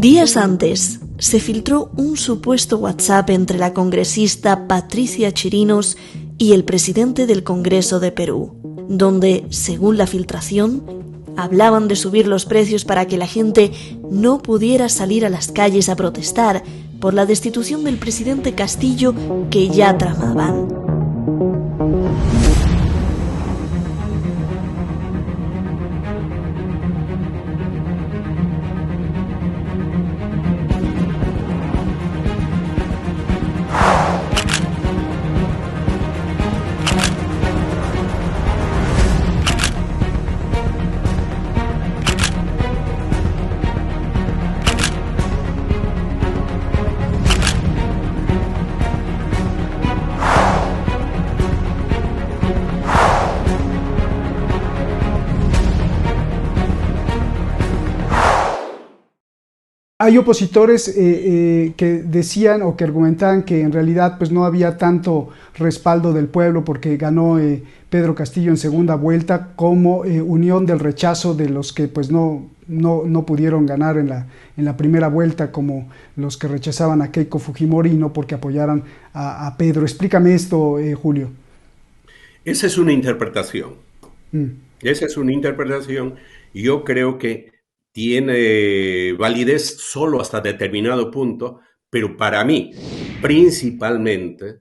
Días antes, se filtró un supuesto WhatsApp entre la congresista Patricia Chirinos y el presidente del Congreso de Perú, donde, según la filtración, hablaban de subir los precios para que la gente no pudiera salir a las calles a protestar por la destitución del presidente Castillo que ya tramaban. Hay opositores que decían o que argumentaban que en realidad pues no había tanto respaldo del pueblo porque ganó Pedro Castillo en segunda vuelta como unión del rechazo de los que pues no pudieron ganar en la primera vuelta, como los que rechazaban a Keiko Fujimori y no porque apoyaran a Pedro. Explícame esto, Julio. Esa es una interpretación. Esa es una interpretación. Yo creo que tiene validez solo hasta determinado punto, pero para mí, principalmente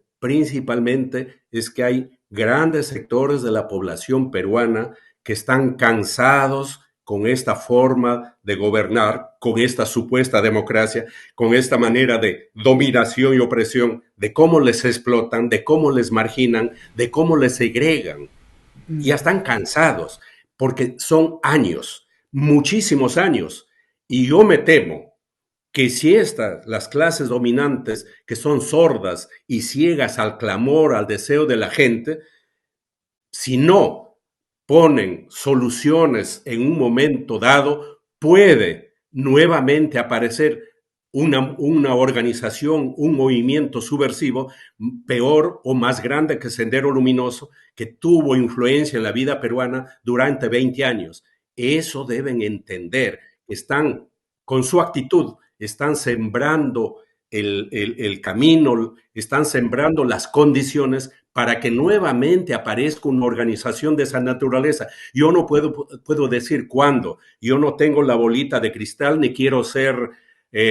es que hay grandes sectores de la población peruana que están cansados con esta forma de gobernar, con esta supuesta democracia, con esta manera de dominación y opresión, de cómo les explotan, de cómo les marginan, de cómo les segregan. Ya están cansados, porque son años, muchísimos años, y yo me temo que si las clases dominantes que son sordas y ciegas al clamor, al deseo de la gente, si no ponen soluciones en un momento dado, puede nuevamente aparecer una organización, un movimiento subversivo peor o más grande que Sendero Luminoso, que tuvo influencia en la vida peruana durante 20 años. Eso deben entender. Están, con su actitud, están sembrando el camino, están sembrando las condiciones para que nuevamente aparezca una organización de esa naturaleza. Yo no puedo decir cuándo. Yo no tengo la bolita de cristal ni quiero ser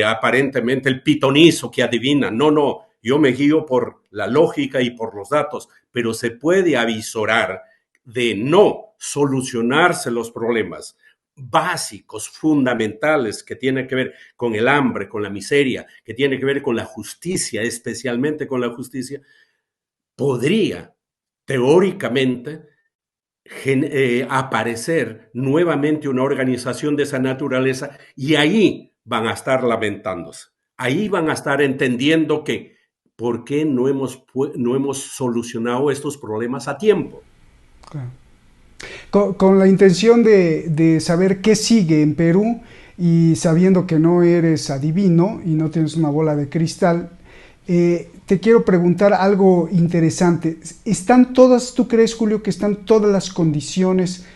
aparentemente el pitonizo que adivina. No. Yo me guío por la lógica y por los datos, pero se puede avisorar de no solucionarse los problemas básicos, fundamentales, que tienen que ver con el hambre, con la miseria, que tienen que ver con la justicia, especialmente con la justicia, podría teóricamente aparecer nuevamente una organización de esa naturaleza y ahí van a estar lamentándose, ahí van a estar entendiendo que ¿por qué no hemos solucionado estos problemas a tiempo? Claro. Con la intención de saber qué sigue en Perú y sabiendo que no eres adivino y no tienes una bola de cristal, te quiero preguntar algo interesante. ¿Están todas, tú crees, Julio, que están todas las condiciones?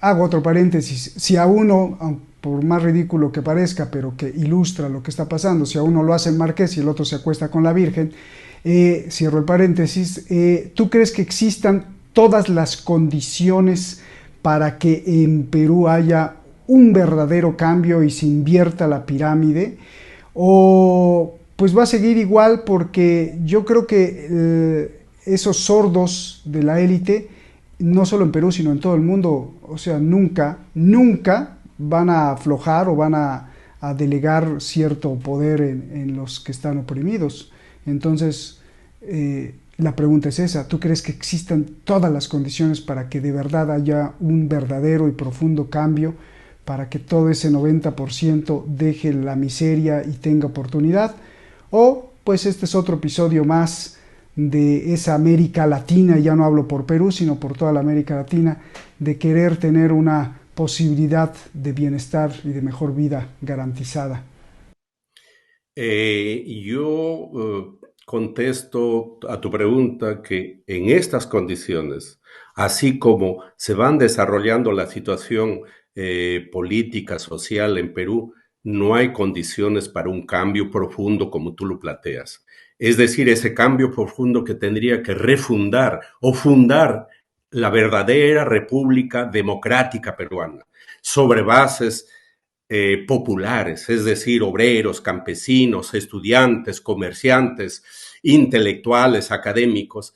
Hago otro paréntesis. Si a uno, por más ridículo que parezca, pero que ilustra lo que está pasando, si a uno lo hace el Marqués y el otro se acuesta con la Virgen, cierro el paréntesis, ¿tú crees que existan todas las condiciones para que en Perú haya un verdadero cambio y se invierta la pirámide? ¿O pues va a seguir igual? Porque yo creo que esos sordos de la élite, no solo en Perú, sino en todo el mundo, o sea, nunca van a aflojar o van a delegar cierto poder en los que están oprimidos. Entonces, la pregunta es esa. ¿Tú crees que existan todas las condiciones para que de verdad haya un verdadero y profundo cambio, para que todo ese 90% deje la miseria y tenga oportunidad? O pues este es otro episodio más de esa América Latina, ya no hablo por Perú, sino por toda la América Latina, de querer tener una posibilidad de bienestar y de mejor vida garantizada. Yo contesto a tu pregunta que en estas condiciones, así como se van desarrollando la situación política, social en Perú, no hay condiciones para un cambio profundo como tú lo planteas. Es decir, ese cambio profundo que tendría que refundar o fundar la verdadera República Democrática Peruana sobre bases populares, es decir, obreros, campesinos, estudiantes, comerciantes, intelectuales, académicos.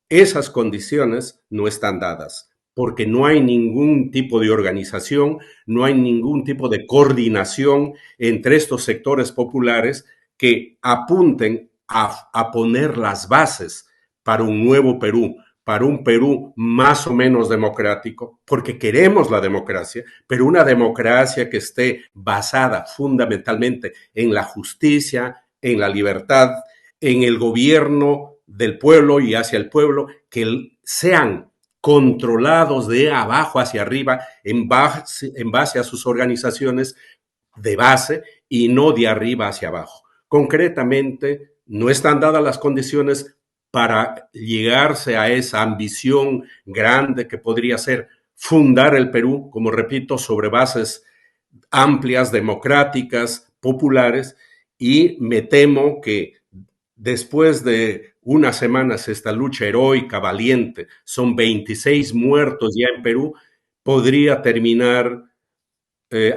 Esas condiciones no están dadas porque no hay ningún tipo de organización, no hay ningún tipo de coordinación entre estos sectores populares que apunten a poner las bases para un nuevo Perú, para un Perú más o menos democrático, porque queremos la democracia, pero una democracia que esté basada fundamentalmente en la justicia, en la libertad, en el gobierno del pueblo y hacia el pueblo, que sean controlados de abajo hacia arriba en base a sus organizaciones de base y no de arriba hacia abajo. Concretamente, no están dadas las condiciones para llegarse a esa ambición grande que podría ser fundar el Perú, como repito, sobre bases amplias, democráticas, populares, y me temo que después de unas semanas esta lucha heroica, valiente, son 26 muertos ya en Perú, podría terminar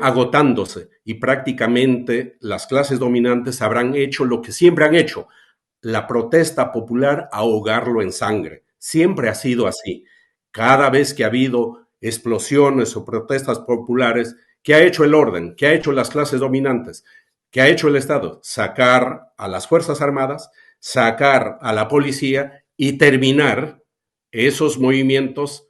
agotándose y prácticamente las clases dominantes habrán hecho lo que siempre han hecho, la protesta popular, ahogarlo en sangre. Siempre ha sido así. Cada vez que ha habido explosiones o protestas populares, ¿qué ha hecho el orden? ¿Qué ha hecho las clases dominantes? ¿Qué ha hecho el Estado? Sacar a las Fuerzas Armadas, sacar a la policía y terminar esos movimientos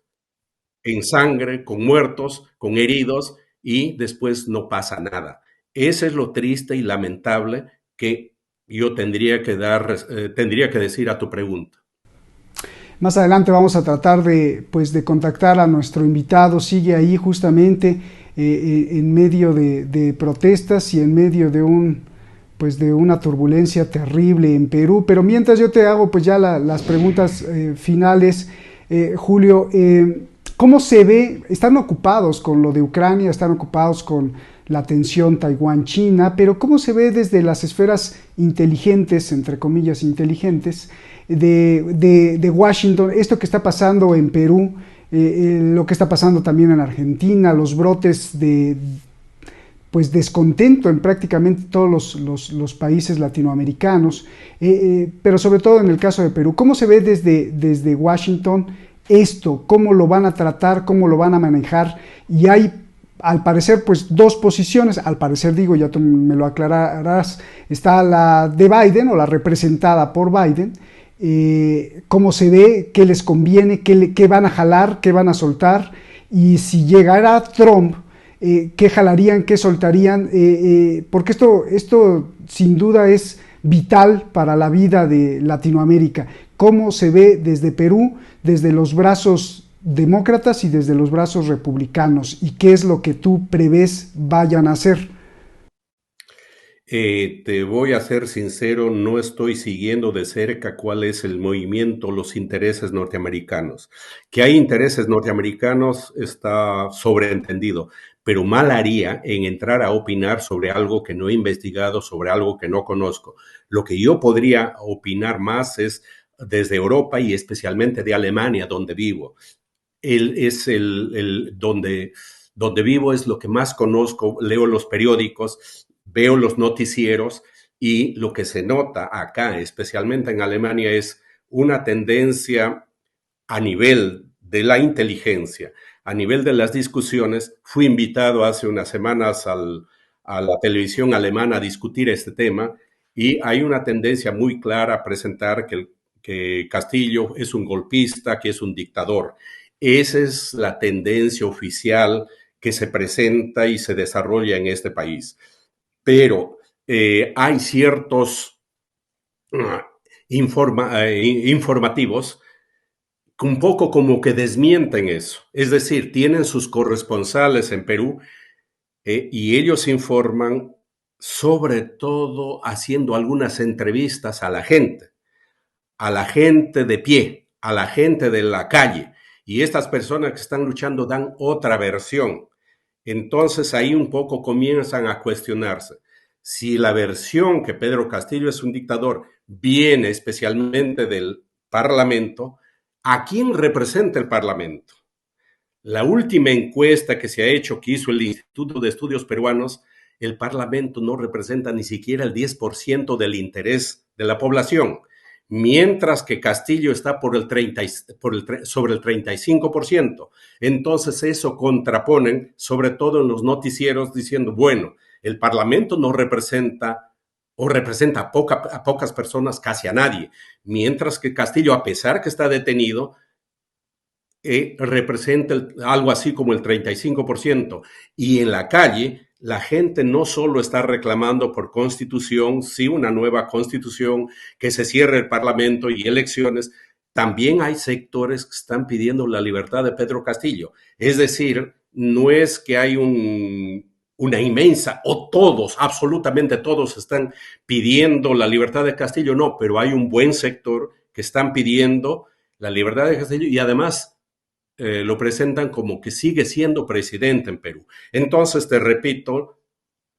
en sangre, con muertos, con heridos, y después no pasa nada. Eso es lo triste y lamentable que yo tendría que decir a tu pregunta. Más adelante vamos a tratar de contactar a nuestro invitado. Sigue ahí justamente en medio de protestas y en medio de una turbulencia terrible en Perú. Pero mientras yo te hago pues ya las preguntas finales, Julio, ¿cómo se ve? Están ocupados con lo de Ucrania, están ocupados con la tensión Taiwán-China, pero ¿cómo se ve desde las esferas inteligentes, entre comillas inteligentes, de Washington, esto que está pasando en Perú, lo que está pasando también en Argentina, los brotes de descontento en prácticamente todos los países latinoamericanos, pero sobre todo en el caso de Perú? ¿Cómo se ve desde Washington esto? ¿Cómo lo van a tratar? ¿Cómo lo van a manejar? Y hay, al parecer, pues dos posiciones. Al parecer, digo, ya tú me lo aclararás. Está la de Biden, o la representada por Biden. ¿Cómo se ve? ¿Qué les conviene? ¿Qué van a jalar? ¿Qué van a soltar? Y si llegara Trump, ¿qué jalarían? ¿Qué soltarían? Porque esto sin duda es vital para la vida de Latinoamérica. ¿Cómo se ve desde Perú, desde los brazos demócratas y desde los brazos republicanos? ¿Y qué es lo que tú prevés vayan a hacer? Te voy a ser sincero, no estoy siguiendo de cerca cuál es el movimiento, los intereses norteamericanos. Que hay intereses norteamericanos está sobreentendido, pero mal haría en entrar a opinar sobre algo que no he investigado, sobre algo que no conozco. Lo que yo podría opinar más es desde Europa y especialmente de Alemania, donde vivo. Donde vivo es lo que más conozco, leo los periódicos, veo los noticieros, y lo que se nota acá, especialmente en Alemania, es una tendencia a nivel de la inteligencia, a nivel de las discusiones. Fui invitado hace unas semanas a la televisión alemana a discutir este tema, y hay una tendencia muy clara a presentar que Castillo es un golpista, que es un dictador. Esa es la tendencia oficial que se presenta y se desarrolla en este país. Pero hay ciertos informativos un poco como que desmienten eso. Es decir, tienen sus corresponsales en Perú, y ellos informan sobre todo haciendo algunas entrevistas a la gente de pie, a la gente de la calle. Y estas personas que están luchando dan otra versión. Entonces ahí un poco comienzan a cuestionarse. Si la versión que Pedro Castillo es un dictador viene especialmente del Parlamento, ¿a quién representa el Parlamento? La última encuesta que se ha hecho, que hizo el Instituto de Estudios Peruanos, el Parlamento no representa ni siquiera el 10% del interés de la población, mientras que Castillo está sobre el 35%. Entonces eso contraponen, sobre todo en los noticieros, diciendo, bueno, el Parlamento no representa o representa a pocas personas, casi a nadie, mientras que Castillo, a pesar que está detenido, representa algo así como el 35%. Y en la calle, la gente no solo está reclamando por constitución, sí una nueva constitución, que se cierre el Parlamento y elecciones, también hay sectores que están pidiendo la libertad de Pedro Castillo. Es decir, no es que hay una inmensa, o todos, absolutamente todos están pidiendo la libertad de Castillo, no, pero hay un buen sector que están pidiendo la libertad de Castillo y además lo presentan como que sigue siendo presidente en Perú. Entonces, te repito,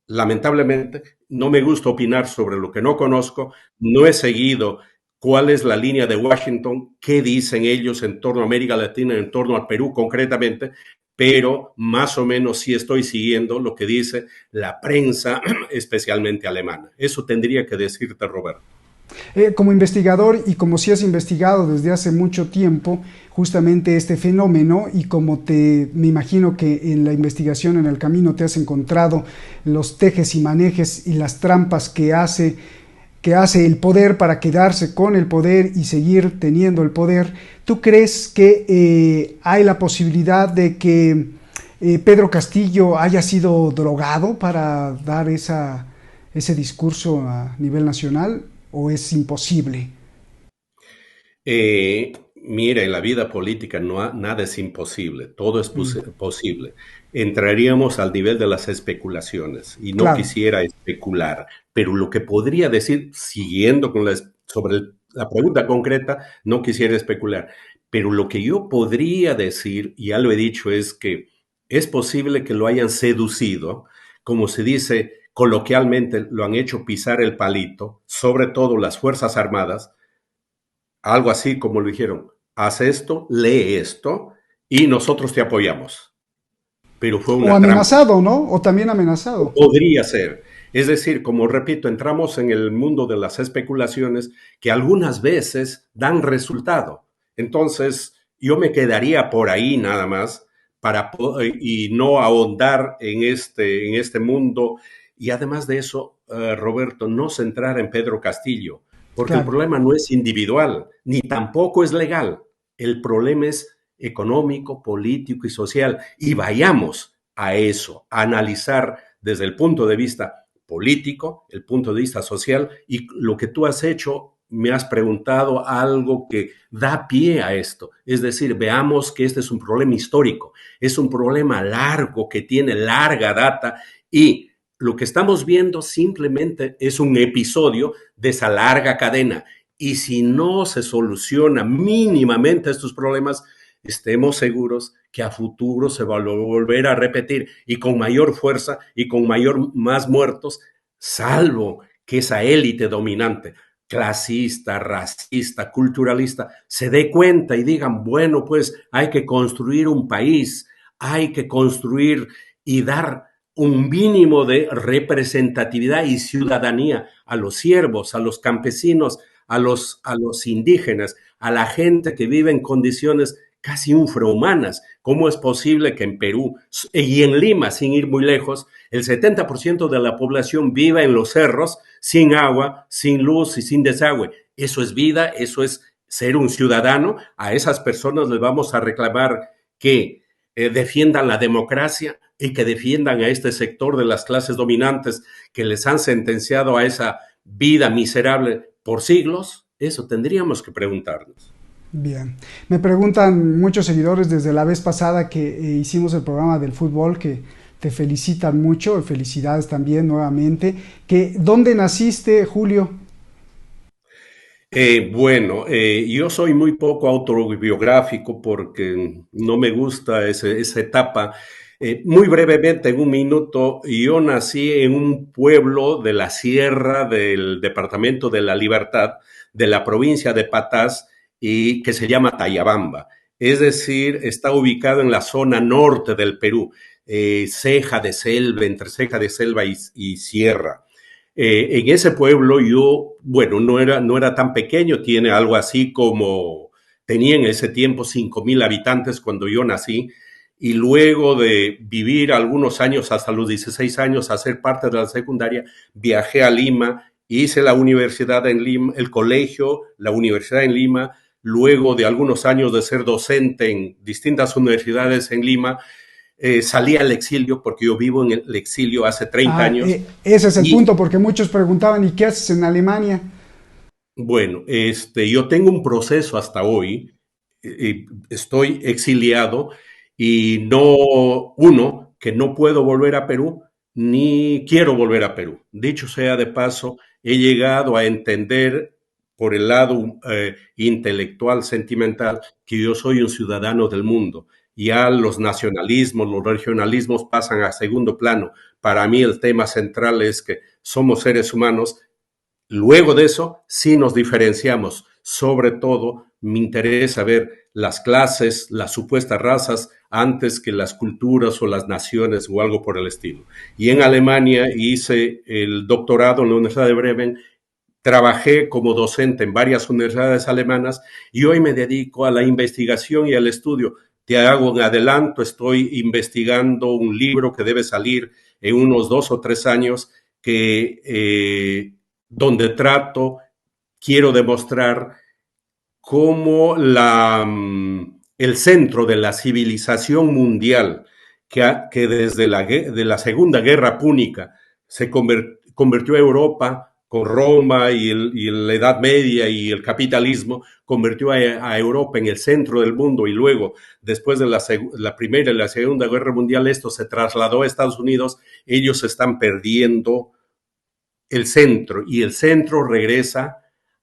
lamentablemente, no me gusta opinar sobre lo que no conozco, no he seguido cuál es la línea de Washington, qué dicen ellos en torno a América Latina, en torno al Perú concretamente, pero más o menos sí estoy siguiendo lo que dice la prensa, especialmente alemana. Eso tendría que decirte, Roberto. Como investigador y como si has investigado desde hace mucho tiempo justamente este fenómeno y como me imagino que en la investigación en el camino te has encontrado los tejes y manejes y las trampas que hace el poder para quedarse con el poder y seguir teniendo el poder, ¿tú crees que hay la posibilidad de que Pedro Castillo haya sido drogado para dar ese discurso a nivel nacional? ¿O es imposible? Mira, en la vida política nada es imposible, todo es posible. Entraríamos al nivel de las especulaciones y no Claro. quisiera especular, pero lo que podría decir, siguiendo con sobre la pregunta concreta, no quisiera especular, pero lo que yo podría decir, y ya lo he dicho, es que es posible que lo hayan seducido, como se dice coloquialmente, lo han hecho pisar el palito, sobre todo las Fuerzas Armadas, algo así como lo dijeron, haz esto, lee esto y nosotros te apoyamos. Pero fue O una trampa. amenazado, ¿no? O también amenazado. Podría ser. Es decir, como repito, entramos en el mundo de las especulaciones que algunas veces dan resultado. Entonces, yo me quedaría por ahí nada más y no ahondar en este mundo. Y además de eso, Roberto, no centrar en Pedro Castillo, porque el Claro. problema no es individual, ni tampoco es legal. El problema es económico, político y social. Y vayamos a eso, a analizar desde el punto de vista político, el punto de vista social, y lo que tú has hecho, me has preguntado algo que da pie a esto. Es decir, veamos que este es un problema histórico, es un problema largo que tiene larga data y lo que estamos viendo simplemente es un episodio de esa larga cadena. Y si no se soluciona mínimamente estos problemas, estemos seguros que a futuro se va a volver a repetir y con mayor fuerza y con más muertos, salvo que esa élite dominante, clasista, racista, culturalista, se dé cuenta y digan, bueno, pues hay que construir un país, hay que construir y dar un mínimo de representatividad y ciudadanía a los siervos, a los campesinos, a los indígenas, a la gente que vive en condiciones casi infrahumanas. ¿Cómo es posible que en Perú y en Lima, sin ir muy lejos, el 70% de la población viva en los cerros, sin agua, sin luz y sin desagüe? Eso es vida, eso es ser un ciudadano. A esas personas les vamos a reclamar que defiendan la democracia y que defiendan a este sector de las clases dominantes que les han sentenciado a esa vida miserable por siglos. Eso tendríamos que preguntarnos. Bien. Me preguntan muchos seguidores desde la vez pasada que hicimos el programa del fútbol que te felicitan mucho, felicidades también nuevamente, que ¿dónde naciste, Julio? Yo soy muy poco autobiográfico porque no me gusta esa etapa. Muy brevemente, en un minuto, yo nací en un pueblo de la sierra del departamento de La Libertad, de la provincia de Patás, y que se llama Tayabamba. Es decir, está ubicado en la zona norte del Perú, ceja de selva, entre ceja de selva y sierra. En ese pueblo yo, bueno, no era tan pequeño, tiene algo así como, tenía en ese tiempo 5,000 habitantes cuando yo nací, y luego de vivir algunos años, hasta los 16 años, a ser parte de la secundaria, viajé a Lima, hice la universidad en Lima, el colegio, la universidad en Lima, luego de algunos años de ser docente en distintas universidades en Lima, salí al exilio porque yo vivo en el exilio hace 30 años. Ese es el punto, porque muchos preguntaban, ¿y qué haces en Alemania? Bueno, yo tengo un proceso hasta hoy, estoy exiliado y que no puedo volver a Perú, ni quiero volver a Perú. Dicho sea de paso, he llegado a entender por el lado intelectual, sentimental, que yo soy un ciudadano del mundo. Ya los nacionalismos, los regionalismos pasan a segundo plano. Para mí el tema central es que somos seres humanos. Luego de eso, sí nos diferenciamos. Sobre todo, me interesa ver las clases, las supuestas razas, antes que las culturas o las naciones o algo por el estilo. Y en Alemania hice el doctorado en la Universidad de Bremen, trabajé como docente en varias universidades alemanas y hoy me dedico a la investigación y al estudio. Te hago un adelanto, estoy investigando un libro que debe salir en unos 2 o 3 años donde quiero demostrar cómo el centro de la civilización mundial, que desde la Segunda Guerra Púnica se convirtió a Europa con Roma y la Edad Media y el capitalismo, convirtió a Europa en el centro del mundo, y luego, después de la Primera y la Segunda Guerra Mundial, esto se trasladó a Estados Unidos. Ellos están perdiendo el centro, y el centro regresa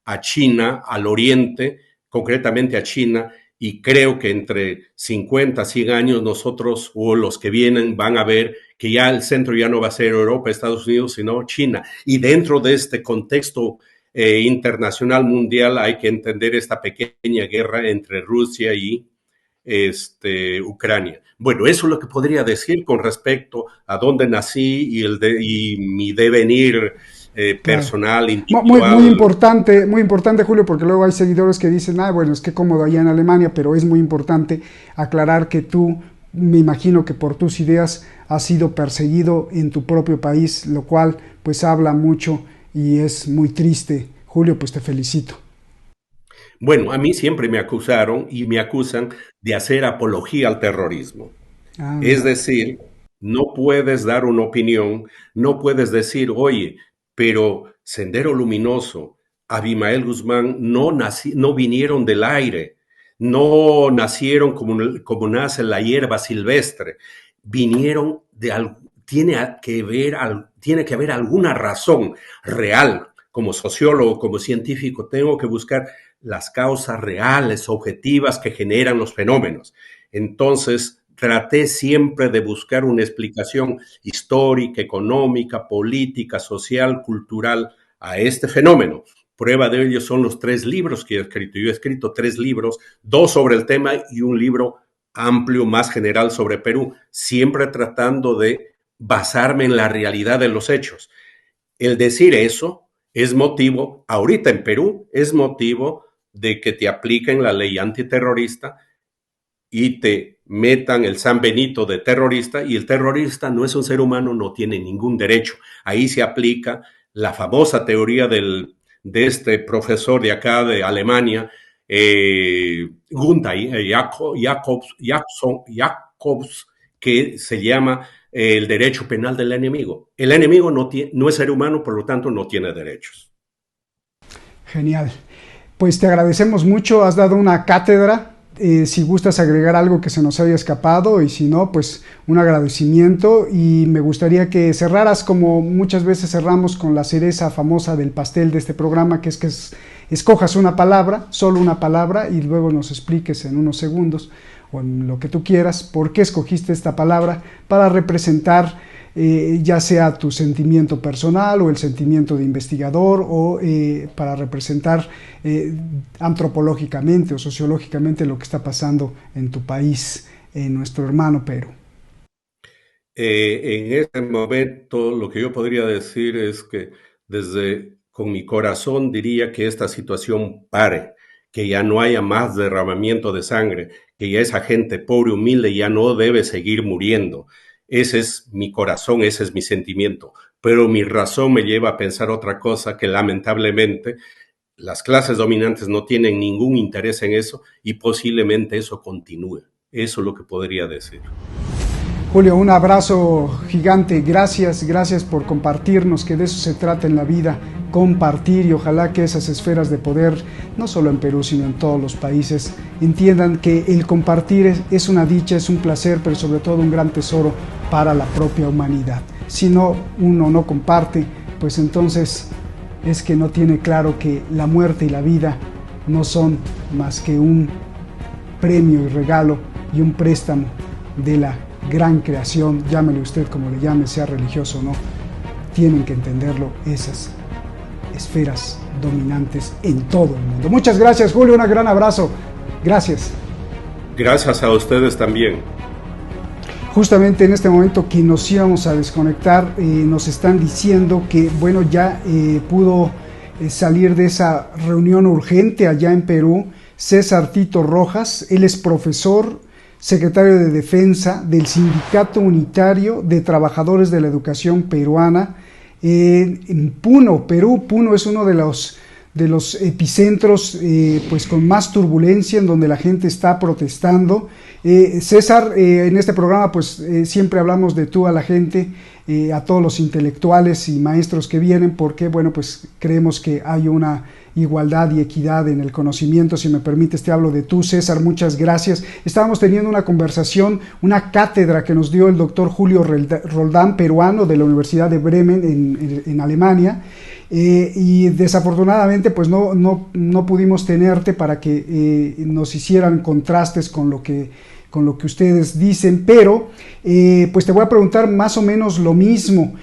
a China, al oriente, concretamente a China, y creo que entre 50, 100 años nosotros o los que vienen van a ver que ya el centro ya no va a ser Europa, Estados Unidos, sino China. Y dentro de este contexto internacional mundial hay que entender esta pequeña guerra entre Rusia y Ucrania. Bueno, eso es lo que podría decir con respecto a dónde nací y mi devenir personal, individual. Muy importante, Julio, porque luego hay seguidores que dicen, bueno, es que cómodo allá en Alemania, pero es muy importante aclarar que tú, me imagino que por tus ideas has sido perseguido en tu propio país, lo cual pues habla mucho y es muy triste. Julio, pues te felicito. Bueno, a mí siempre me acusaron y me acusan de hacer apología al terrorismo. Es decir, no puedes dar una opinión, no puedes decir, oye, pero Sendero Luminoso, Abimael Guzmán no vinieron del aire, no nacieron como nace la hierba silvestre, vinieron de algo, tiene que haber alguna razón real. Como sociólogo, como científico, tengo que buscar las causas reales, objetivas que generan los fenómenos. Entonces, traté siempre de buscar una explicación histórica, económica, política, social, cultural a este fenómeno. Prueba de ello son los 3 libros que he escrito. Yo he escrito 3 libros, 2 sobre el tema y un libro amplio, más general sobre Perú, siempre tratando de basarme en la realidad de los hechos. El decir eso es motivo, ahorita en Perú, es motivo de que te apliquen la ley antiterrorista y te metan el San Benito de terrorista, y el terrorista no es un ser humano, no tiene ningún derecho. Ahí se aplica la famosa teoría de este profesor de acá de Alemania, Gunther Jacobs, que se llama el derecho penal del enemigo. El enemigo no es ser humano, por lo tanto no tiene derechos. Genial. Pues te agradecemos mucho, has dado una cátedra. Si gustas agregar algo que se nos haya escapado, y si no, pues un agradecimiento, y me gustaría que cerraras como muchas veces cerramos, con la cereza famosa del pastel de este programa, que escojas una palabra, solo una palabra, y luego nos expliques en unos segundos o en lo que tú quieras, por qué escogiste esta palabra para representar ya sea tu sentimiento personal o el sentimiento de investigador, o para representar antropológicamente o sociológicamente lo que está pasando en tu país, en nuestro hermano Perú. En este momento lo que yo podría decir es que con mi corazón diría que esta situación pare, que ya no haya más derramamiento de sangre, que ya esa gente pobre, humilde, ya no debe seguir muriendo. Ese es mi corazón, ese es mi sentimiento, pero mi razón me lleva a pensar otra cosa, que lamentablemente las clases dominantes no tienen ningún interés en eso y posiblemente eso continúe. Eso es lo que podría decir. Julio, un abrazo gigante, gracias por compartirnos, que de eso se trata en la vida, compartir, y ojalá que esas esferas de poder, no solo en Perú, sino en todos los países, entiendan que el compartir es una dicha, es un placer, pero sobre todo un gran tesoro para la propia humanidad. Si uno no comparte, pues entonces es que no tiene claro que la muerte y la vida no son más que un premio y regalo y un préstamo de la gran creación, llámele usted como le llame, sea religioso o no. Tienen que entenderlo esas esferas dominantes en todo el mundo. Muchas gracias, Julio, un gran abrazo. Gracias. Gracias a ustedes también. Justamente en este momento que nos íbamos a desconectar, nos están diciendo que, bueno, ya pudo salir de esa reunión urgente allá en Perú César Tito Rojas. Él es profesor, secretario de Defensa del Sindicato Unitario de Trabajadores de la Educación Peruana en Puno, Perú. Puno es uno de los epicentros pues con más turbulencia, en donde la gente está protestando. César, en este programa pues siempre hablamos de tú a la gente, a todos los intelectuales y maestros que vienen, porque bueno, pues creemos que hay una igualdad y equidad en el conocimiento. Si me permites, te hablo de tú, César, muchas gracias. Estábamos teniendo una conversación, una cátedra que nos dio el doctor Julio Roldán, peruano, de la Universidad de Bremen en Alemania, y desafortunadamente pues no pudimos tenerte para que nos hicieran contrastes con lo que ustedes dicen, pero pues te voy a preguntar más o menos lo mismo.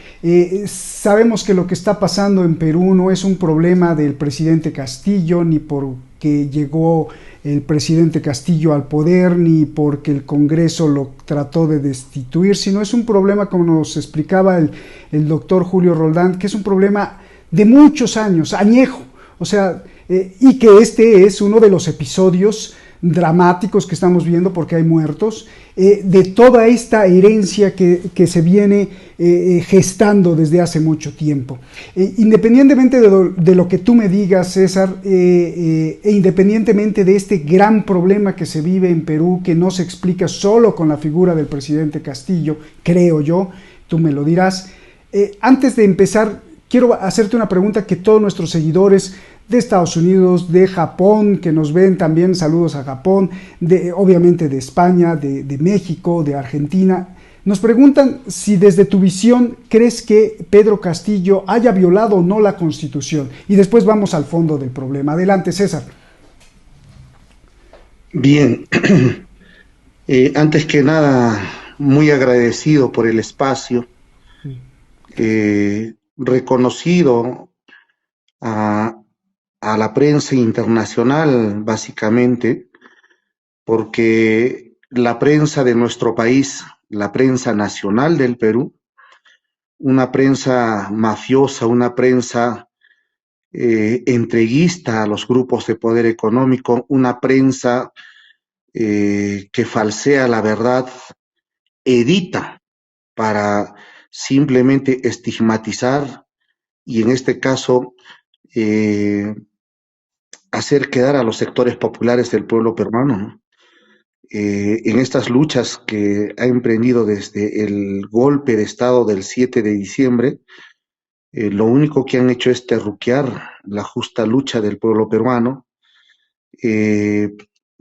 Sabemos que lo que está pasando en Perú no es un problema del presidente Castillo, ni porque llegó el presidente Castillo al poder, ni porque el Congreso lo trató de destituir, sino es un problema, como nos explicaba el doctor Julio Roldán, que es un problema de muchos años, añejo, o sea, y que este es uno de los episodios dramáticos que estamos viendo, porque hay muertos, de toda esta herencia que se viene gestando desde hace mucho tiempo. Independientemente de lo que tú me digas, César, e independientemente de este gran problema que se vive en Perú, que no se explica solo con la figura del presidente Castillo, creo yo, tú me lo dirás, antes de empezar, quiero hacerte una pregunta que todos nuestros seguidores de Estados Unidos, de Japón, que nos ven también, saludos a Japón, obviamente de España, de México, de Argentina, nos preguntan si desde tu visión crees que Pedro Castillo haya violado o no la Constitución. Y después vamos al fondo del problema. Adelante, César. Bien, antes que nada, muy agradecido por el espacio, reconocido a la prensa internacional, básicamente, porque la prensa de nuestro país, la prensa nacional del Perú, una prensa mafiosa, una prensa entreguista a los grupos de poder económico, una prensa que falsea la verdad, edita para simplemente estigmatizar y en este caso hacer quedar a los sectores populares del pueblo peruano, ¿no? En estas luchas que ha emprendido desde el golpe de Estado del 7 de diciembre, lo único que han hecho es terruquear la justa lucha del pueblo peruano, en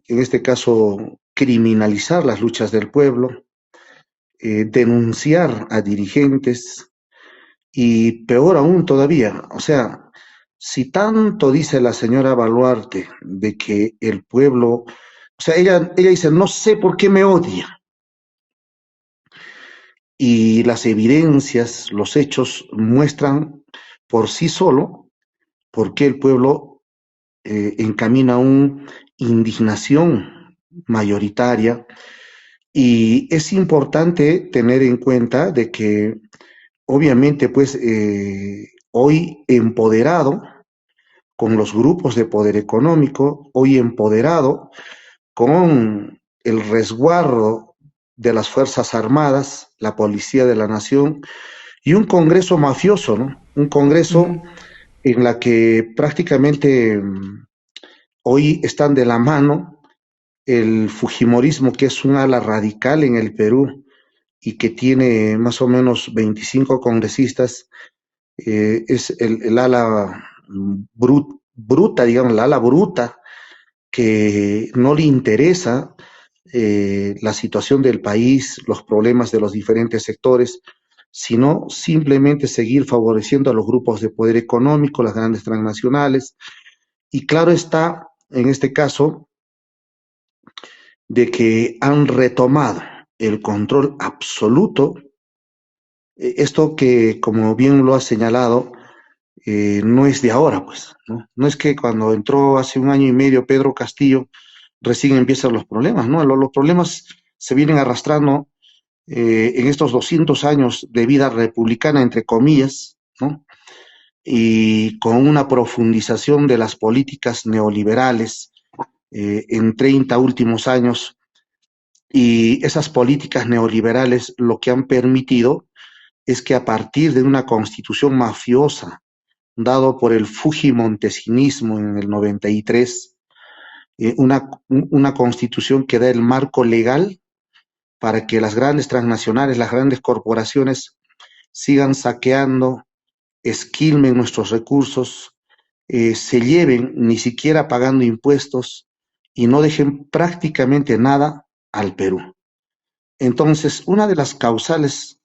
este caso criminalizar las luchas del pueblo, denunciar a dirigentes y peor aún todavía, o sea, si tanto dice la señora Baluarte de que el pueblo O sea, ella dice, no sé por qué me odia. Y las evidencias, los hechos muestran por sí solo por qué el pueblo encamina una indignación mayoritaria. Y es importante tener en cuenta de que obviamente pues hoy empoderado con los grupos de poder económico, hoy empoderado con el resguardo de las Fuerzas Armadas, la Policía de la Nación y un Congreso mafioso, ¿no? Un Congreso en la que prácticamente hoy están de la mano el Fujimorismo, que es un ala radical en el Perú y que tiene más o menos 25 congresistas, es el ala bruta, digamos, la ala bruta, que no le interesa la situación del país, los problemas de los diferentes sectores, sino simplemente seguir favoreciendo a los grupos de poder económico, las grandes transnacionales. Y claro está, en este caso, de que han retomado el control absoluto. Esto que, como bien lo ha señalado, no es de ahora, pues, ¿no? No es que cuando entró hace un año y medio Pedro Castillo recién empiezan los problemas, ¿no? Los problemas se vienen arrastrando en estos 200 años de vida republicana, entre comillas, ¿no? Y con una profundización de las políticas neoliberales en 30 últimos años, y esas políticas neoliberales lo que han permitido es que a partir de una constitución mafiosa dado por el fujimontesinismo en el 93, una constitución que da el marco legal para que las grandes transnacionales, las grandes corporaciones sigan saqueando, esquilmen nuestros recursos, se lleven ni siquiera pagando impuestos y no dejen prácticamente nada al Perú. Entonces, una de las causales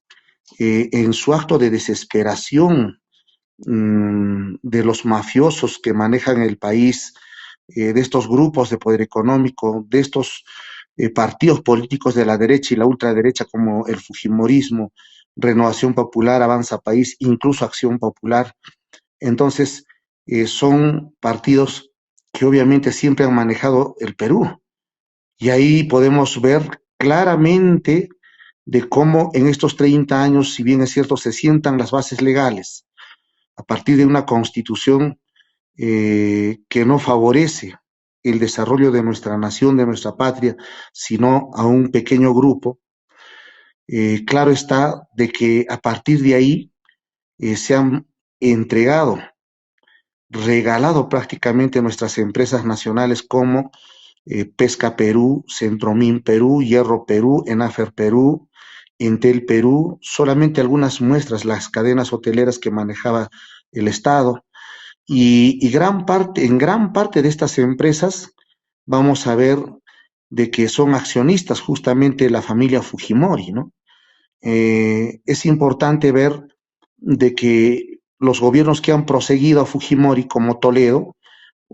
en su acto de desesperación de los mafiosos que manejan el país, de estos grupos de poder económico, de estos partidos políticos de la derecha y la ultraderecha como el Fujimorismo, Renovación Popular, Avanza País, incluso Acción Popular. Entonces, son partidos que obviamente siempre han manejado el Perú. Y ahí podemos ver claramente de cómo en estos 30 años, si bien es cierto, se sientan las bases legales a partir de una constitución que no favorece el desarrollo de nuestra nación, de nuestra patria, sino a un pequeño grupo. Claro está de que a partir de ahí se han entregado, regalado prácticamente nuestras empresas nacionales como Pesca Perú, Centromin Perú, Hierro Perú, Enafer Perú, Entel Perú, solamente algunas muestras, las cadenas hoteleras que manejaba el Estado. Y en gran parte de estas empresas vamos a ver de que son accionistas justamente la familia Fujimori, ¿no? Es importante ver de que los gobiernos que han proseguido a Fujimori, como Toledo,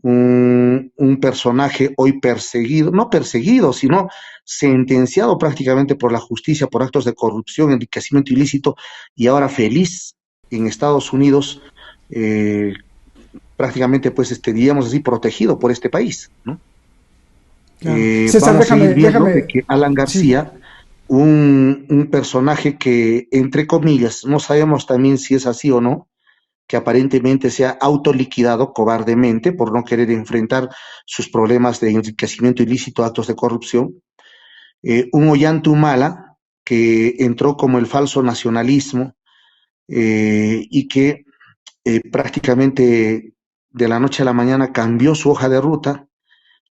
un personaje hoy perseguido, no perseguido, sino sentenciado prácticamente por la justicia por actos de corrupción, enriquecimiento ilícito, y ahora feliz en Estados Unidos, prácticamente, pues, diríamos así, protegido por este país, ¿no? Claro. César, Vamos a ir viendo de que Alan sí. García, un personaje que, entre comillas, no sabemos también si es así o no, que aparentemente se ha autoliquidado cobardemente por no querer enfrentar sus problemas de enriquecimiento ilícito, actos de corrupción. Un Ollanta que entró como el falso nacionalismo y que prácticamente de la noche a la mañana cambió su hoja de ruta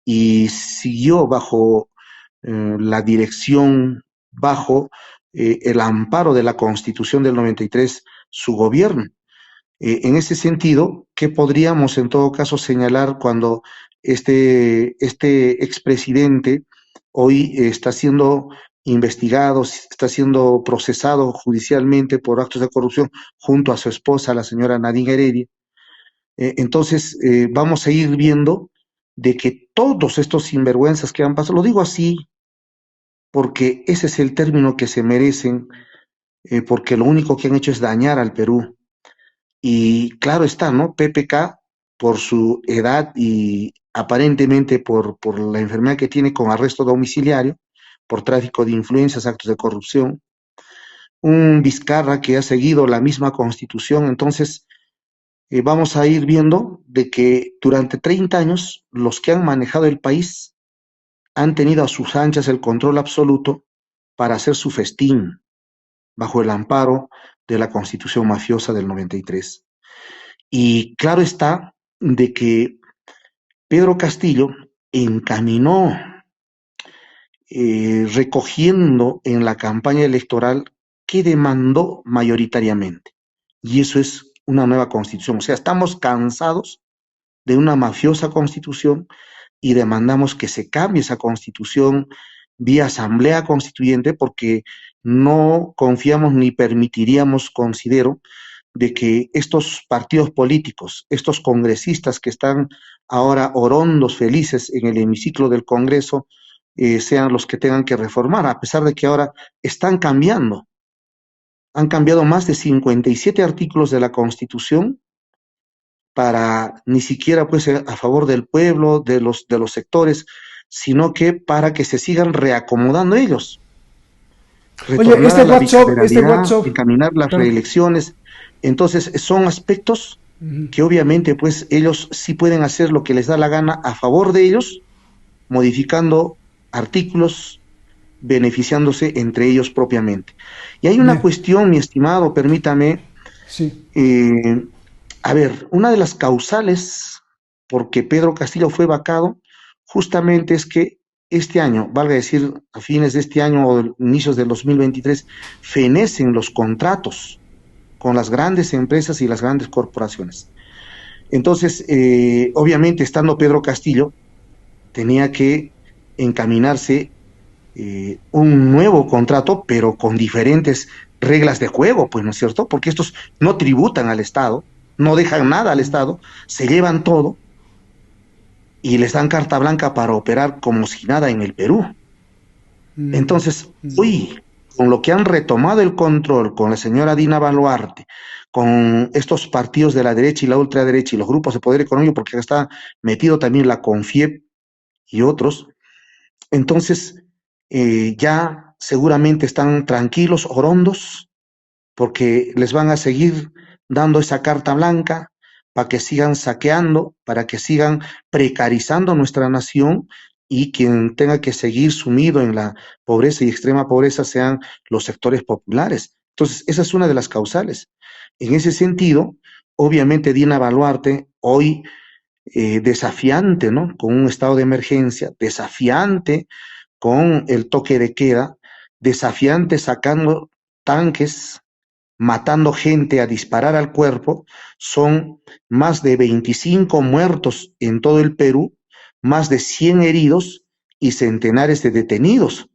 y siguió bajo la dirección, bajo el amparo de la Constitución del 93, su gobierno. En ese sentido, ¿qué podríamos en todo caso señalar cuando este expresidente hoy está siendo investigado, está siendo procesado judicialmente por actos de corrupción junto a su esposa, la señora Nadine Heredia? Entonces, vamos a ir viendo de que todos estos sinvergüenzas que han pasado, lo digo así porque ese es el término que se merecen, porque lo único que han hecho es dañar al Perú. Y claro está, ¿no? PPK, por su edad y aparentemente por la enfermedad que tiene con arresto domiciliario, por tráfico de influencias, actos de corrupción, un Vizcarra que ha seguido la misma constitución, entonces vamos a ir viendo de que durante 30 años los que han manejado el país han tenido a sus anchas el control absoluto para hacer su festín bajo el amparo de la constitución mafiosa del 93. Y claro está de que Pedro Castillo encaminó, recogiendo en la campaña electoral que demandó mayoritariamente. Y eso es una nueva constitución. O sea, estamos cansados de una mafiosa constitución y demandamos que se cambie esa constitución vía asamblea constituyente porque no confiamos ni permitiríamos, considero, de que estos partidos políticos, estos congresistas que están ahora orondos, felices en el hemiciclo del Congreso, sean los que tengan que reformar, a pesar de que ahora están cambiando. Han cambiado más de 57 artículos de la Constitución para ni siquiera pues a favor del pueblo, de los sectores, sino que para que se sigan reacomodando ellos. Oye, Retornar a la este bicameralidad, WhatsApp, encaminar las perdón. reelecciones. Entonces, son aspectos que obviamente pues ellos sí pueden hacer lo que les da la gana a favor de ellos, modificando artículos, beneficiándose entre ellos propiamente. Y hay una Bien. cuestión, mi estimado, permítame, Sí. a ver, una de las causales por que Pedro Castillo fue vacado, justamente es que este año, valga decir, a fines de este año o inicios del 2023, fenecen los contratos con las grandes empresas y las grandes corporaciones. Entonces, obviamente, estando Pedro Castillo, tenía que encaminarse un nuevo contrato, pero con diferentes reglas de juego, pues, ¿no es cierto? Porque estos no tributan al Estado, no dejan nada al Estado, se llevan todo y les dan carta blanca para operar como si nada en el Perú. Entonces, hoy, con lo que han retomado el control con la señora Dina Boluarte, con estos partidos de la derecha y la ultraderecha y los grupos de poder económico, porque está metido también la CONFIEP y otros, entonces ya seguramente están tranquilos, orondos, porque les van a seguir dando esa carta blanca para que sigan saqueando, para que sigan precarizando nuestra nación y quien tenga que seguir sumido en la pobreza y extrema pobreza sean los sectores populares. Entonces, esa es una de las causales. En ese sentido, obviamente Dina Boluarte hoy desafiante, ¿no? Con un estado de emergencia, desafiante con el toque de queda, desafiante sacando tanques, matando gente a disparar al cuerpo, son más de 25 muertos en todo el Perú, más de 100 heridos y centenares de detenidos.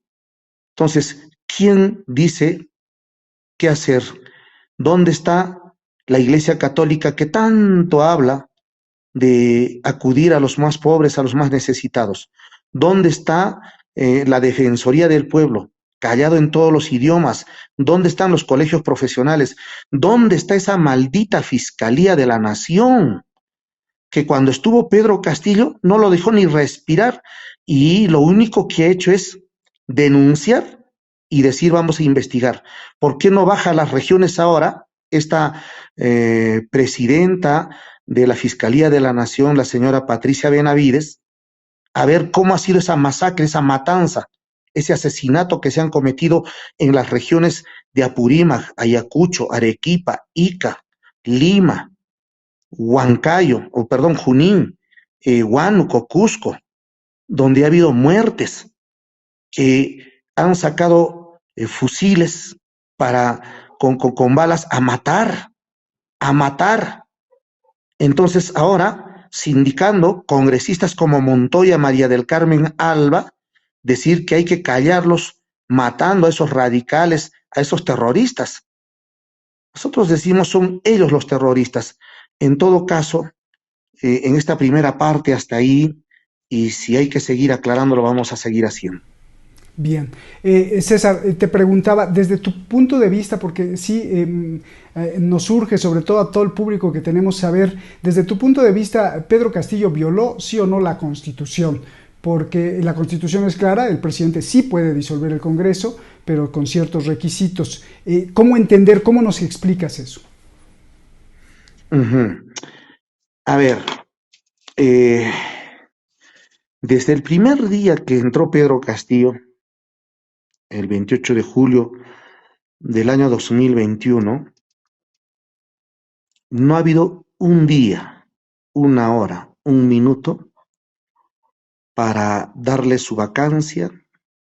Entonces, ¿quién dice qué hacer? ¿Dónde está la Iglesia Católica que tanto habla de acudir a los más pobres, a los más necesitados? ¿Dónde está la Defensoría del Pueblo? Callado en todos los idiomas. ¿Dónde están los colegios profesionales? ¿Dónde está esa maldita Fiscalía de la Nación? Que cuando estuvo Pedro Castillo no lo dejó ni respirar y lo único que ha hecho es denunciar y decir vamos a investigar. ¿Por qué no baja a las regiones ahora esta presidenta de la Fiscalía de la Nación, la señora Patricia Benavides, a ver cómo ha sido esa masacre, esa matanza, ese asesinato que se han cometido en las regiones de Apurímac, Ayacucho, Arequipa, Ica, Lima, Huancayo, o perdón, Junín, Huánuco, Cusco, donde ha habido muertes, que han sacado fusiles para con balas a matar, a matar. Entonces ahora, sindicando congresistas como Montoya, María del Carmen Alba, decir que hay que callarlos matando a esos radicales, a esos terroristas. Nosotros decimos son ellos los terroristas. En todo caso, en esta primera parte hasta ahí y si hay que seguir aclarándolo, vamos a seguir haciendo. Bien. César, te preguntaba, desde tu punto de vista, porque sí nos surge, sobre todo a todo el público que tenemos, saber, desde tu punto de vista, ¿Pedro Castillo violó, sí o no, la Constitución? Porque la Constitución es clara, el presidente sí puede disolver el Congreso, pero con ciertos requisitos. ¿Cómo entender, cómo nos explicas eso? A ver, desde el primer día que entró Pedro Castillo, el 28 de julio del año 2021, no ha habido un día, una hora, un minuto para darle su vacancia,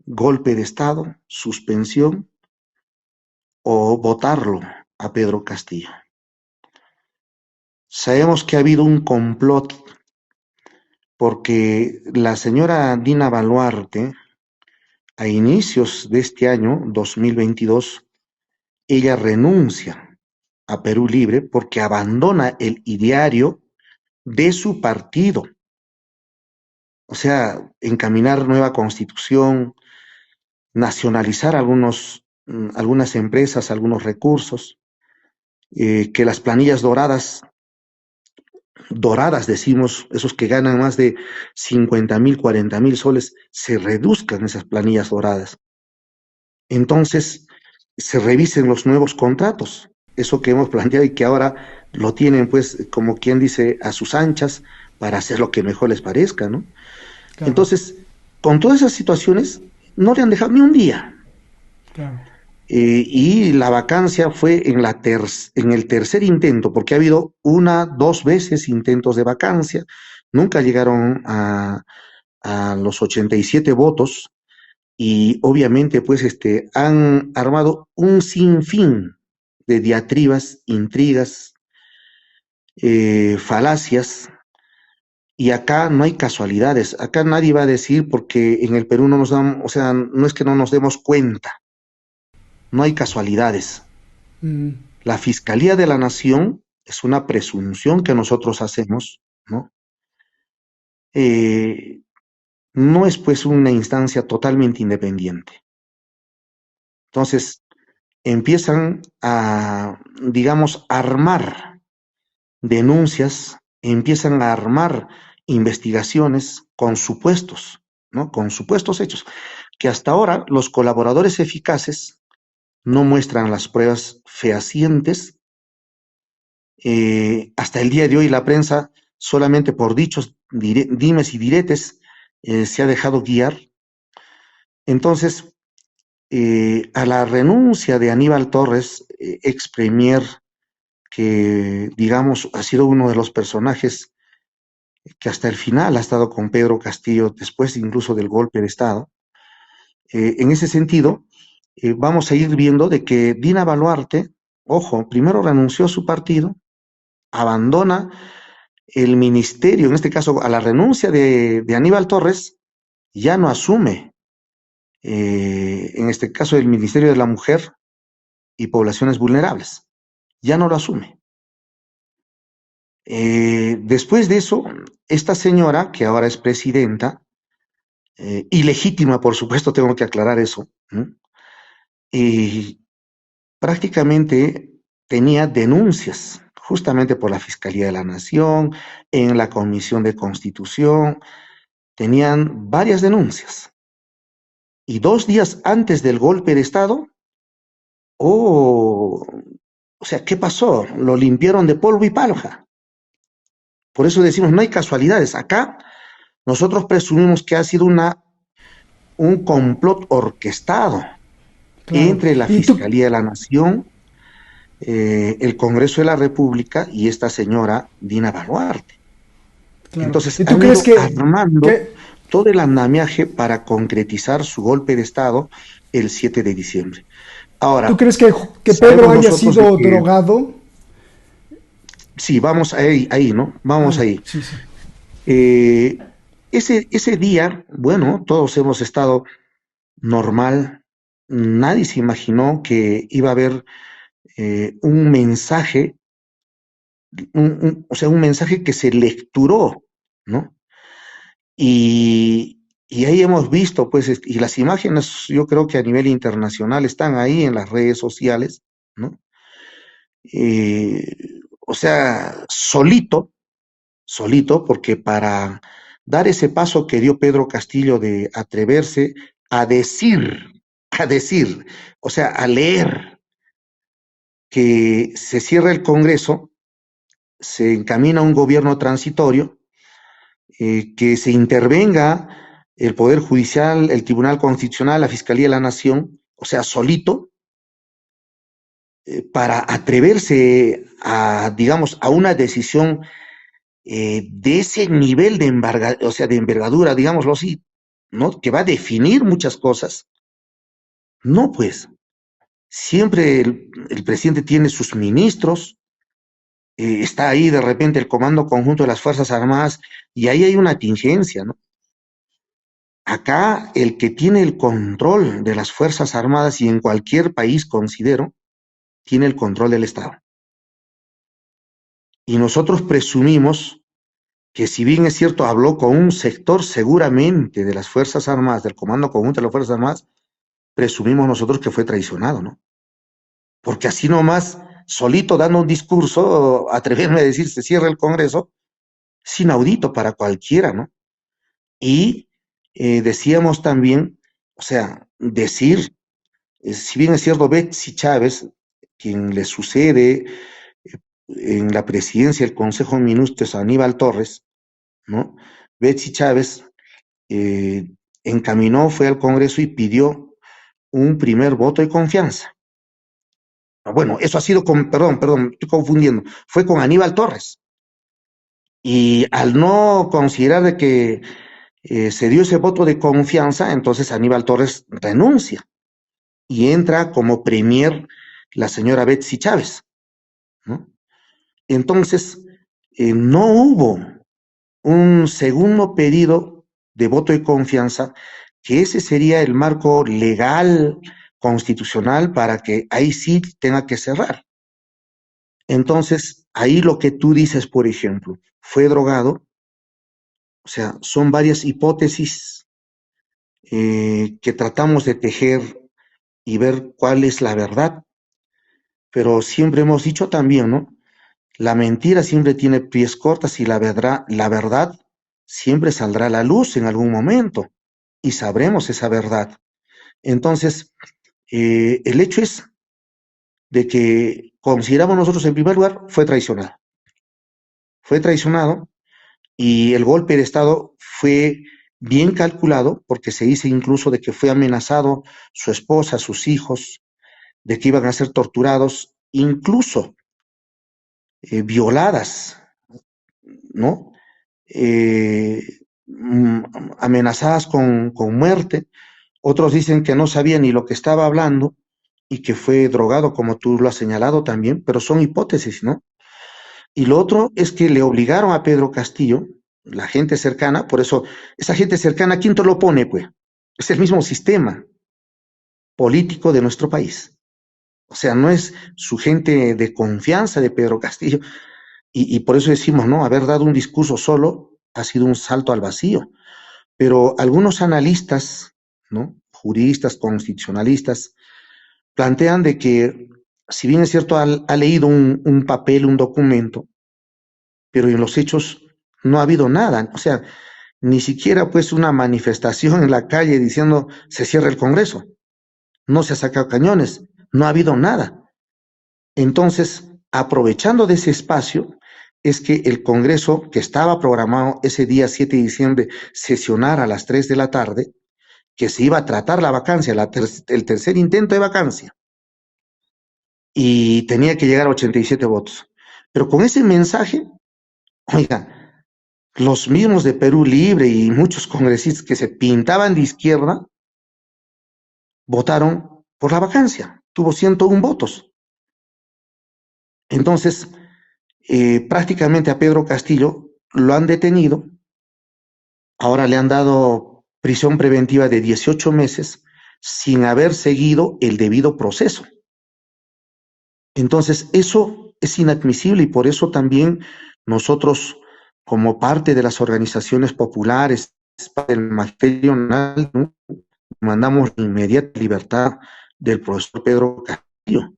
golpe de Estado, suspensión o votarlo a Pedro Castillo. Sabemos que ha habido un complot porque la señora Dina Boluarte, a inicios de este año, 2022, ella renuncia a Perú Libre porque abandona el ideario de su partido. O sea, encaminar nueva constitución, nacionalizar algunas empresas, algunos recursos, que las planillas doradas decimos, esos que ganan más de 50,000, 40,000 soles, se reduzcan esas planillas doradas. Entonces, se revisen los nuevos contratos, eso que hemos planteado y que ahora lo tienen, pues, como quien dice, a sus anchas para hacer lo que mejor les parezca, ¿no? Claro. Entonces, con todas esas situaciones, no le han dejado ni un día. Claro. Y la vacancia fue en el tercer intento, porque ha habido 2 veces intentos de vacancia, nunca llegaron a los 87 votos, y obviamente pues han armado un sinfín de diatribas, intrigas, falacias, y acá no hay casualidades, acá nadie va a decir porque en el Perú no nos dan, o sea, no es que no nos demos cuenta, no hay casualidades. La Fiscalía de la Nación es una presunción que nosotros hacemos, ¿no? No es pues una instancia totalmente independiente. Entonces, empiezan a, digamos, armar denuncias, empiezan a armar investigaciones con supuestos, ¿no? Con supuestos hechos, que hasta ahora los colaboradores eficaces no muestran las pruebas fehacientes. Hasta el día de hoy la prensa, solamente por dichos dimes y diretes, se ha dejado guiar. Entonces, a la renuncia de Aníbal Torres, ex premier, que digamos ha sido uno de los personajes que hasta el final ha estado con Pedro Castillo, después incluso del golpe de Estado, en ese sentido, vamos a ir viendo de que Dina Boluarte, ojo, primero renunció a su partido, abandona el ministerio, en este caso a la renuncia de Aníbal Torres, ya no asume, en este caso el Ministerio de la Mujer y Poblaciones Vulnerables, ya no lo asume. Después de eso, esta señora, que ahora es presidenta, ilegítima, por supuesto, tengo que aclarar eso, ¿no? Prácticamente tenía denuncias justamente por la Fiscalía de la Nación, en la Comisión de Constitución, tenían varias denuncias. Y 2 días antes del golpe de Estado, o sea, ¿qué pasó? Lo limpiaron de polvo y paja. Por eso decimos, no hay casualidades. Acá nosotros presumimos que ha sido un complot orquestado, claro, entre la Fiscalía de la Nación, el Congreso de la República y esta señora Dina Boluarte. Claro. Entonces, ¿y tú crees que armando todo el andamiaje para concretizar su golpe de Estado el 7 de diciembre? Ahora, ¿tú crees que Pedro haya sido drogado? Sí, vamos ahí, ¿no? Vamos ahí. Sí, sí. Ese día, bueno, todos hemos estado normal. Nadie se imaginó que iba a haber un mensaje, o sea, un mensaje que se lecturó, ¿no? Y ahí hemos visto, pues, y las imágenes yo creo que a nivel internacional están ahí en las redes sociales, ¿no? O sea, solito, porque para dar ese paso que dio Pedro Castillo de atreverse a decir, o sea, a leer que se cierra el Congreso, se encamina un gobierno transitorio, que se intervenga el Poder Judicial, el Tribunal Constitucional, la Fiscalía de la Nación, o sea, solito, para atreverse a, digamos, a una decisión de ese nivel de o sea, de envergadura, digámoslo así, ¿no? Que va a definir muchas cosas. No, pues, siempre el presidente tiene sus ministros, está ahí de repente el Comando Conjunto de las Fuerzas Armadas, y ahí hay una tingencia, ¿no? Acá el que tiene el control de las Fuerzas Armadas, y en cualquier país considero, tiene el control del Estado. Y nosotros presumimos que, si bien es cierto, habló con un sector seguramente de las Fuerzas Armadas, del Comando Conjunto de las Fuerzas Armadas, presumimos nosotros que fue traicionado, ¿no? Porque así nomás, solito dando un discurso, atreverme a decir se cierra el Congreso, es inaudito para cualquiera, ¿no? Y decíamos también, o sea, decir, si bien es cierto, Betsy Chávez, quien le sucede en la presidencia del Consejo de Ministros a Aníbal Torres, ¿no? Betsy Chávez eh, fue al Congreso y pidió un primer voto de confianza. Bueno, eso ha sido con, perdón, estoy confundiendo, fue con Aníbal Torres. Y al no considerar de que se dio ese voto de confianza, entonces Aníbal Torres renuncia y entra como premier la señora Betsy Chávez, ¿no? Entonces, no hubo un segundo pedido de voto de confianza, que ese sería el marco legal, constitucional, para que ahí sí tenga que cerrar. Entonces, ahí lo que tú dices, por ejemplo, fue drogado, o sea, son varias hipótesis que tratamos de tejer y ver cuál es la verdad, pero siempre hemos dicho también, ¿no? La mentira siempre tiene pies cortas, y la verdad siempre saldrá a la luz en algún momento y sabremos esa verdad. Entonces, el hecho es de que consideramos nosotros, en primer lugar, fue traicionado. Fue traicionado, y el golpe de Estado fue bien calculado, porque se dice incluso de que fue amenazado su esposa, sus hijos, de que iban a ser torturados, incluso violadas, ¿no? Amenazadas con muerte. Otros dicen que no sabía ni lo que estaba hablando y que fue drogado, como tú lo has señalado también, pero son hipótesis, ¿no? Y lo otro es que le obligaron a Pedro Castillo, la gente cercana, por eso, esa gente cercana, ¿quién te lo pone, pues? Es el mismo sistema político de nuestro país. O sea, no es su gente de confianza de Pedro Castillo. Y por eso decimos, ¿no? Haber dado un discurso solo ha sido un salto al vacío. Pero algunos analistas, ¿no? Juristas, constitucionalistas, plantean de que, si bien es cierto, ha leído un papel, un documento, pero en los hechos no ha habido nada. O sea, ni siquiera pues una manifestación en la calle diciendo se cierra el Congreso. No se ha sacado cañones, no ha habido nada. Entonces, aprovechando de ese espacio, es que el Congreso, que estaba programado ese día 7 de diciembre, sesionara a las 3 de la tarde, que se iba a tratar la vacancia, el tercer intento de vacancia, y tenía que llegar a 87 votos. Pero con ese mensaje, oiga, los mismos de Perú Libre y muchos congresistas que se pintaban de izquierda, votaron por la vacancia, tuvo 101 votos. Entonces, prácticamente a Pedro Castillo lo han detenido, ahora le han dado prisión preventiva de 18 meses sin haber seguido el debido proceso. Entonces, eso es inadmisible, y por eso también nosotros, como parte de las organizaciones populares del magisterio nacional, ¿no? Mandamos la inmediata libertad del profesor Pedro Castillo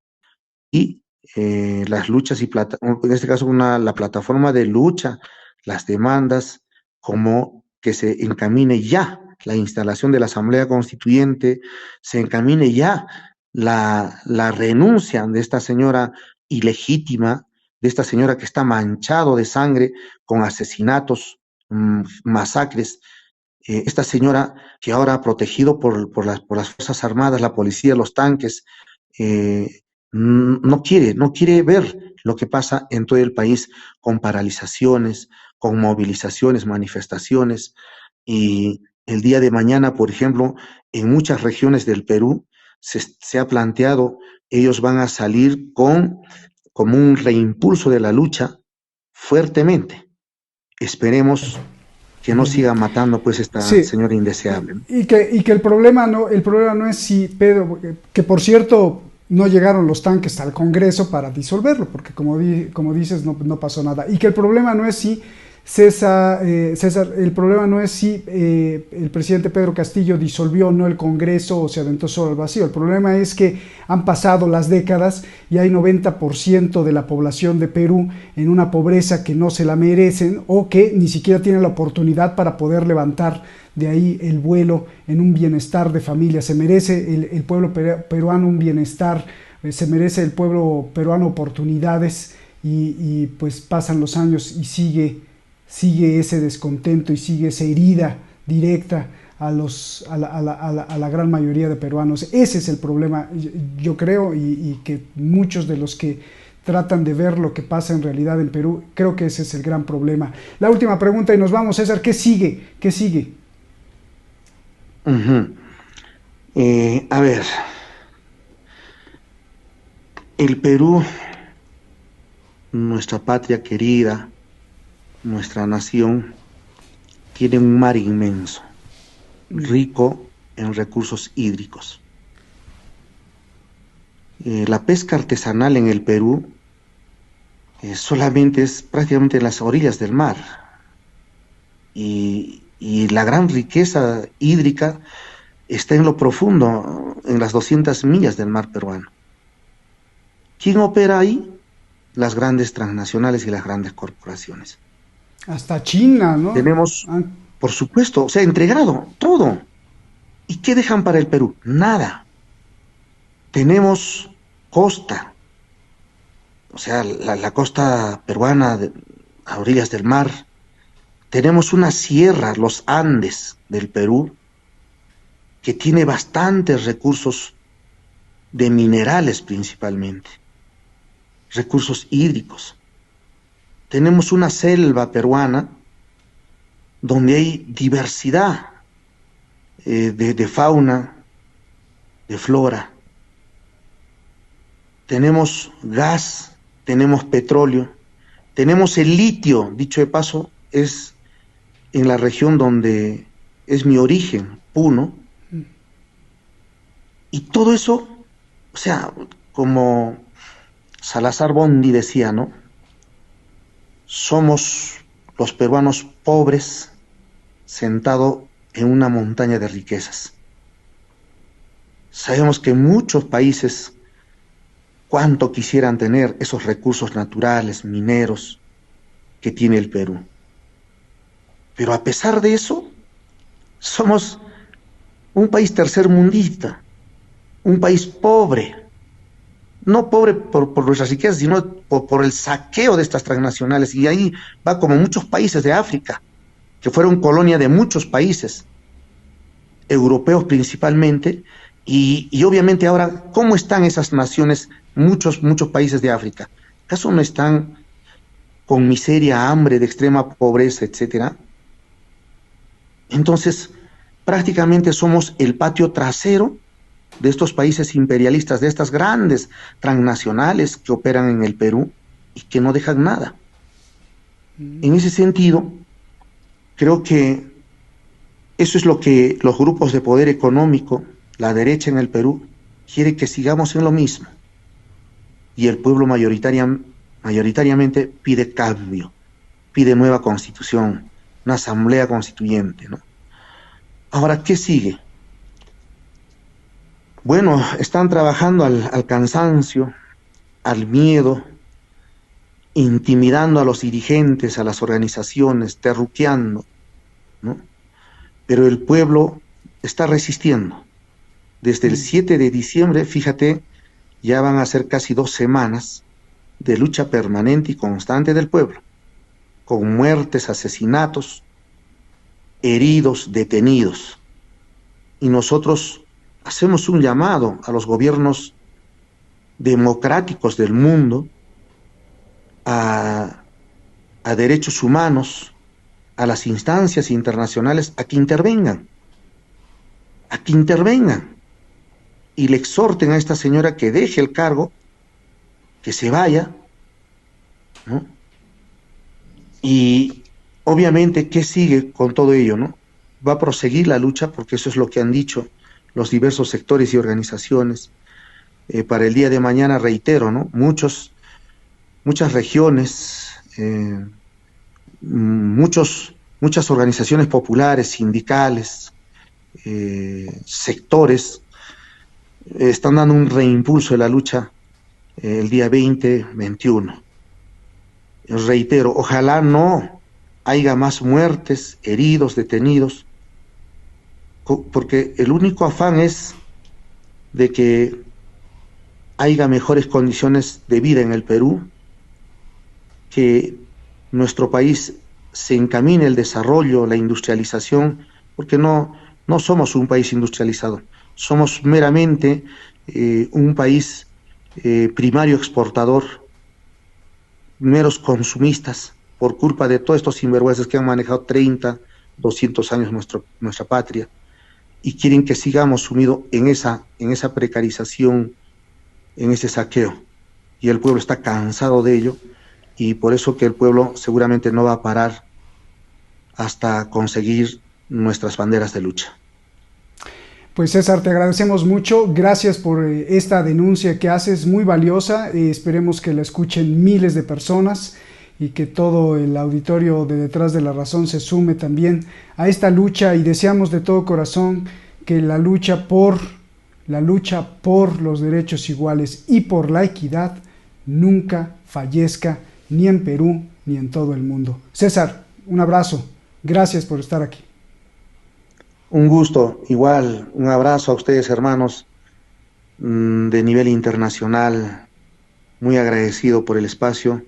y las luchas y en este caso la plataforma de lucha, las demandas, como que se encamine ya la instalación de la Asamblea Constituyente, se encamine ya la renuncia de esta señora ilegítima, de esta señora que está manchado de sangre con asesinatos, masacres, esta señora que ahora protegido por las Fuerzas Armadas, la policía, los tanques, no quiere ver lo que pasa en todo el país con paralizaciones, con movilizaciones, manifestaciones, y el día de mañana, por ejemplo, en muchas regiones del Perú se ha planteado, ellos van a salir como un reimpulso de la lucha fuertemente. Esperemos que no siga matando pues esta señora indeseable, ¿no? Y que el problema no es si Pedro, que por cierto no llegaron los tanques al Congreso para disolverlo, porque como dices no pasó nada, y que el problema no es si César, el problema no es si el presidente Pedro Castillo disolvió o no el Congreso o se aventó solo al vacío. El problema es que han pasado las décadas y hay 90% de la población de Perú en una pobreza que no se la merecen o que ni siquiera tienen la oportunidad para poder levantar de ahí el vuelo en un bienestar de familia. Se merece el pueblo peruano un bienestar, se merece el pueblo peruano oportunidades y pues pasan los años y sigue ese descontento y sigue esa herida directa a la gran mayoría de peruanos. Ese es el problema, yo creo, y que muchos de los que tratan de ver lo que pasa en realidad en Perú, creo que ese es el gran problema. La última pregunta y nos vamos, César, ¿qué sigue? ¿Qué sigue? A ver, el Perú, nuestra patria querida, nuestra nación, tiene un mar inmenso, rico en recursos hídricos. La pesca artesanal en el Perú solamente es prácticamente en las orillas del mar. Y la gran riqueza hídrica está en lo profundo, en las 200 millas del mar peruano. ¿Quién opera ahí? Las grandes transnacionales y las grandes corporaciones. Hasta China, ¿no? Tenemos, por supuesto, entregado todo. ¿Y qué dejan para el Perú? Nada. Tenemos costa, la costa peruana a orillas del mar. Tenemos una sierra, los Andes del Perú, que tiene bastantes recursos de minerales principalmente, recursos hídricos. Tenemos una selva peruana donde hay diversidad de fauna, de flora. Tenemos gas, tenemos petróleo, tenemos el litio, dicho de paso, es en la región donde es mi origen, Puno. Y todo eso, como Salazar Bondi decía, ¿no? Somos los peruanos pobres sentados en una montaña de riquezas. Sabemos que muchos países cuánto quisieran tener esos recursos naturales, mineros, que tiene el Perú. Pero a pesar de eso, somos un país tercermundista, un país pobre. No pobre por nuestras riquezas, sino por el saqueo de estas transnacionales. Y ahí va como muchos países de África, que fueron colonia de muchos países, europeos principalmente, y obviamente ahora, ¿cómo están esas naciones, muchos países de África? ¿Acaso no están con miseria, hambre, de extrema pobreza, etcétera? Entonces, prácticamente somos el patio trasero de estos países imperialistas, de estas grandes transnacionales que operan en el Perú y que no dejan nada. En ese sentido, creo que eso es lo que los grupos de poder económico, la derecha en el Perú, quiere que sigamos en lo mismo. Y el pueblo mayoritariamente pide cambio, pide nueva constitución, una asamblea constituyente, ¿no? Ahora, ¿qué sigue? Bueno, están trabajando al cansancio, al miedo, intimidando a los dirigentes, a las organizaciones, terruqueando, ¿no? Pero el pueblo está resistiendo. Desde el 7 de diciembre, fíjate, ya van a ser casi 2 semanas de lucha permanente y constante del pueblo, con muertes, asesinatos, heridos, detenidos. Y nosotros hacemos un llamado a los gobiernos democráticos del mundo, a derechos humanos, a las instancias internacionales, a que intervengan, y le exhorten a esta señora que deje el cargo, que se vaya, ¿no? Y obviamente, ¿qué sigue con todo ello, no? Va a proseguir la lucha, porque eso es lo que han dicho los diversos sectores y organizaciones. Para el día de mañana, reitero, ¿no? Muchas regiones, muchas organizaciones populares, sindicales, sectores, están dando un reimpulso de la lucha el día 20, 21. Reitero, ojalá no haya más muertes, heridos, detenidos, porque el único afán es de que haya mejores condiciones de vida en el Perú, que nuestro país se encamine el desarrollo, la industrialización, porque no somos un país industrializado, somos meramente un país primario exportador, meros consumistas, por culpa de todos estos sinvergüenzas que han manejado 30, 200 años nuestra patria, y quieren que sigamos sumidos en esa precarización, en ese saqueo, y el pueblo está cansado de ello, y por eso que el pueblo seguramente no va a parar hasta conseguir nuestras banderas de lucha. Pues César, te agradecemos mucho, gracias por esta denuncia que haces, muy valiosa, esperemos que la escuchen miles de personas y que todo el auditorio de Detrás de la Razón se sume también a esta lucha, y deseamos de todo corazón que la lucha por los derechos iguales y por la equidad nunca fallezca, ni en Perú ni en todo el mundo. César, un abrazo, gracias por estar aquí. Un gusto, igual, un abrazo a ustedes, hermanos, de nivel internacional, muy agradecido por el espacio,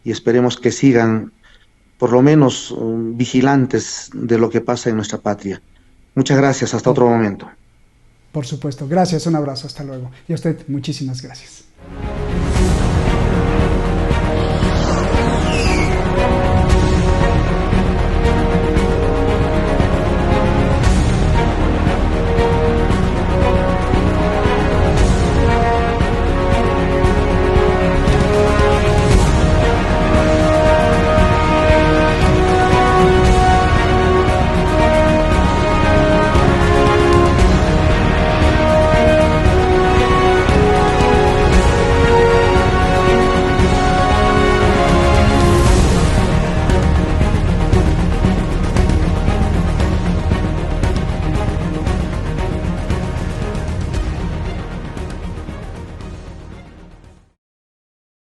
y esperemos que sigan por lo menos vigilantes de lo que pasa en nuestra patria. Muchas gracias, hasta otro momento. Por supuesto, gracias, un abrazo, hasta luego. Y a usted, muchísimas gracias.